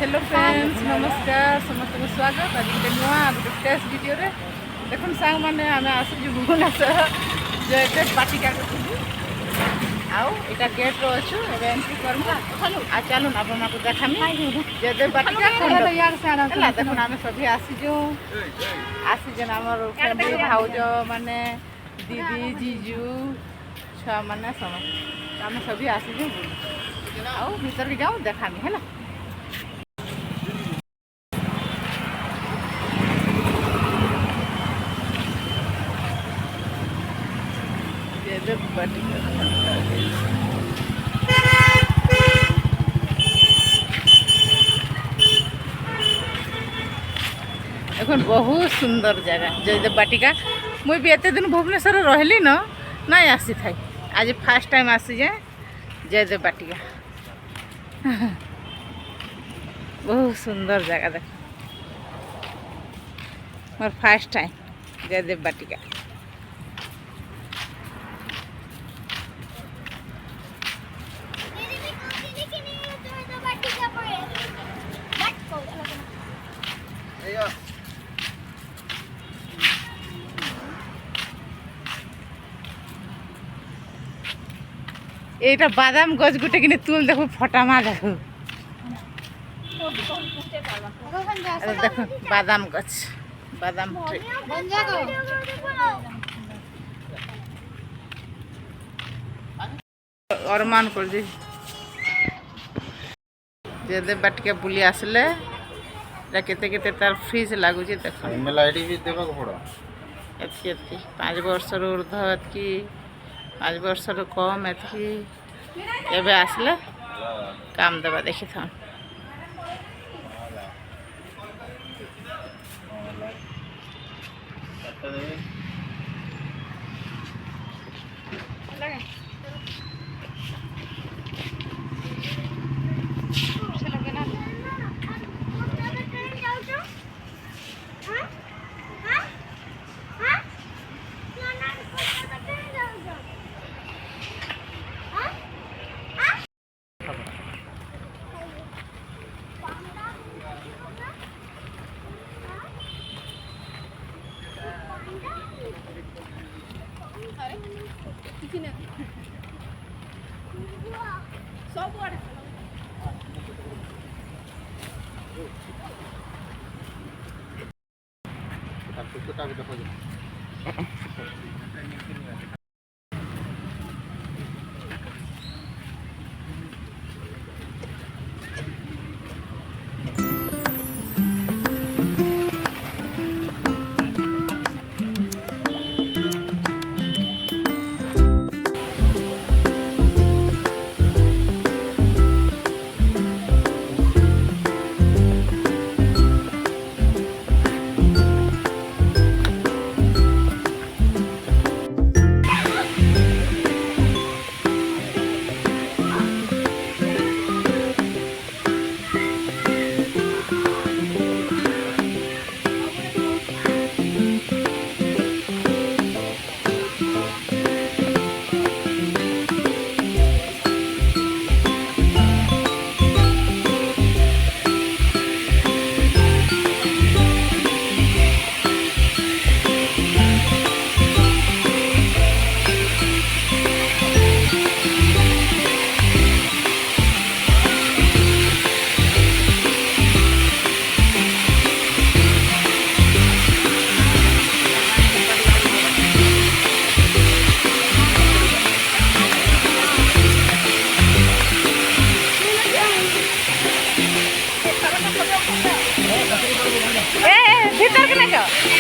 Hello friends नमस्कार समस्त को स्वागत आज गोटे नुआ गोटे फ्रेश वीडियो रे देखुन सांग मैंने आम आसुचु भुवनेश्वर जयदेव बाटिका आउ इटा गेट रो अच्छु एबे एंट्री करमु आ चलुन आपन को देखामी जयदेव बाटिका हला देखुन आम सभी आसीजन हमर फैमिली भाउज माने दीदी जीजू छुआ माने समस्त आम सभी आसीजु आउ भीतर के जाऊ देखामी है এখন बहुत सुंदर जगह जयदेव बाटिका मुई भी एते दिन भुवनेश्वर रहली न नहीं आसी थाई आज फास्ट टाइम आसी जाए जयदेव बाटिका बहुत सुंदर जगह देख मोर फास्ट टाइम जयदेव बाटिका এইটা বাদাম গছ গুটে কিনে তুল দেখো ফটামা দেখো দেখো বাদাম গছ বাদাম ট্রি অরমান করছি जयदेव बाटिका बुली आसले केते केते तार फ्रीज लागुची देखो ईमेल आईडी भी देबा को पड़ो एतकी 5 वर्ष ऊर्ध एतकी 5 वर्ष कम एतकी एबे आसले काम देबा देखि था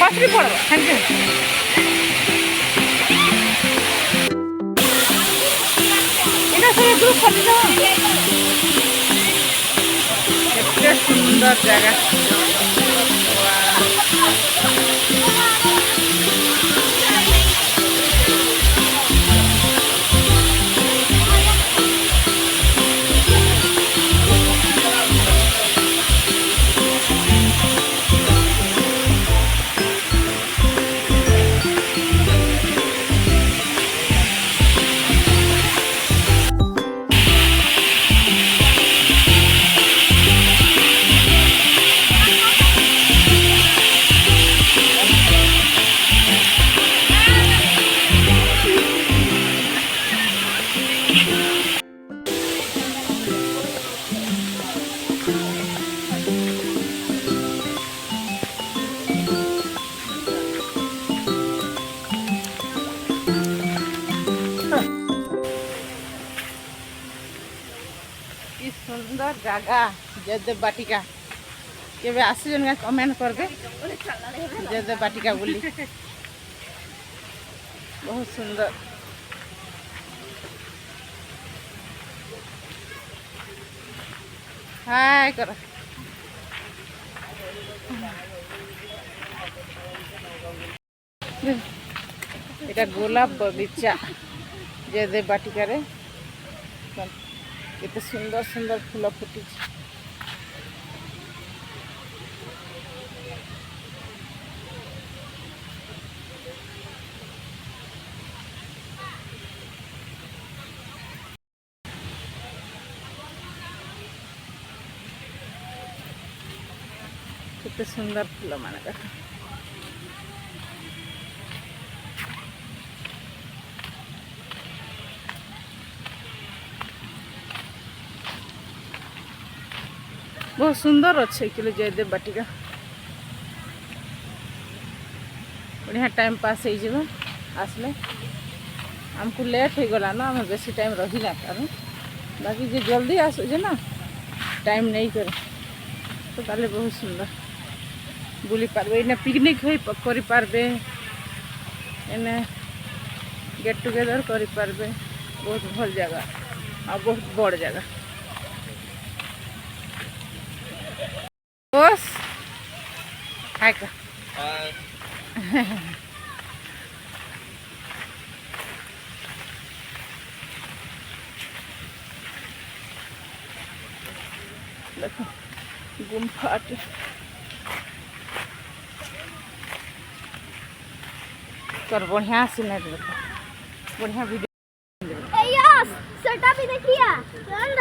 कसरी पड़ो सुंदर जगह सुंदर जगह जयदेव बाटिका केवे आसीजन कमेंट करबे जयदेव बाटिका बोली बहुत सुंदर हाय कर এটা গোলাপ बगीचा जयदेव बाटिका रे केते सुंदर सुंदर फूल फुटी केते सुंदर फूल मान बहुत सुंदर अच्छे किलो जयदेव बाटिका बढ़िया टाइम पास हो आसले हमको लेट हो गला ना हम बेसी टाइम रही ना पारू बाकी जे जल्दी आसुजे ना टाइम नहीं करे तो ताले बहुत सुंदर बुली पारबे इने पिकनिक होई करि पारबे इने गेट टुगेदर करि पारबे बहुत भल जगह और बहुत बड़ जगह बस हाय का देखो गुम्फा कर बढ़िया सीनरी देखो बढ़िया वीडियो यस सेटा भी देखिए चल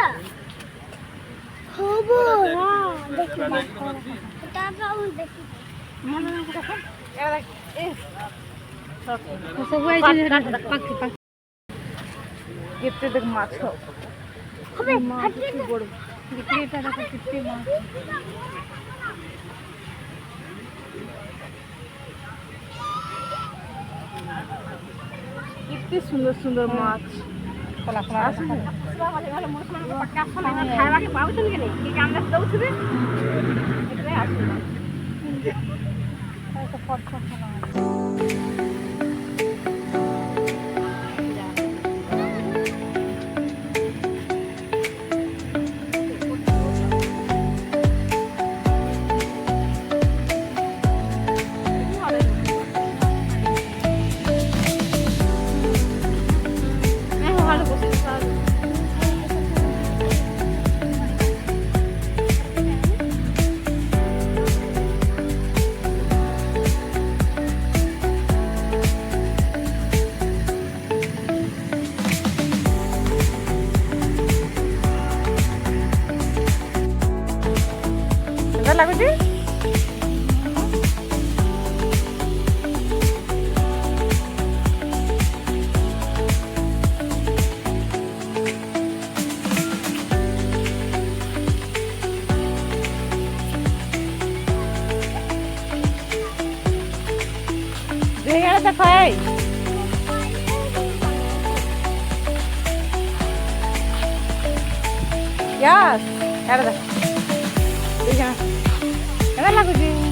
हो वो हां देखिए सेटा का उन देखिए मन को देखो ए देख ए सब हुआ है पक कितने तक माछ अबे हटे बड़ विक्रेता देखो कितने माछ कितने सुंदर सुंदर माछ कला कला वाले वाले मुसलमान को पटका समय खावा के पाउछन के नहीं कि काम दस दउथबे एतरे आसु तो फट खाना ଲାଗୁଛି देखा देखा Yes, ada. Iya. Ada lagu di.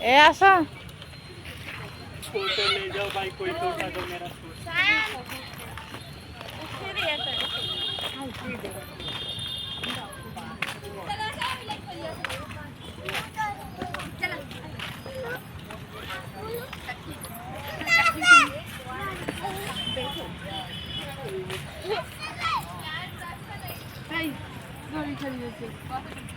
ए आसा फोटो ले जाओ भाई, कोई तो उठा दो मेरा Hey, sorry,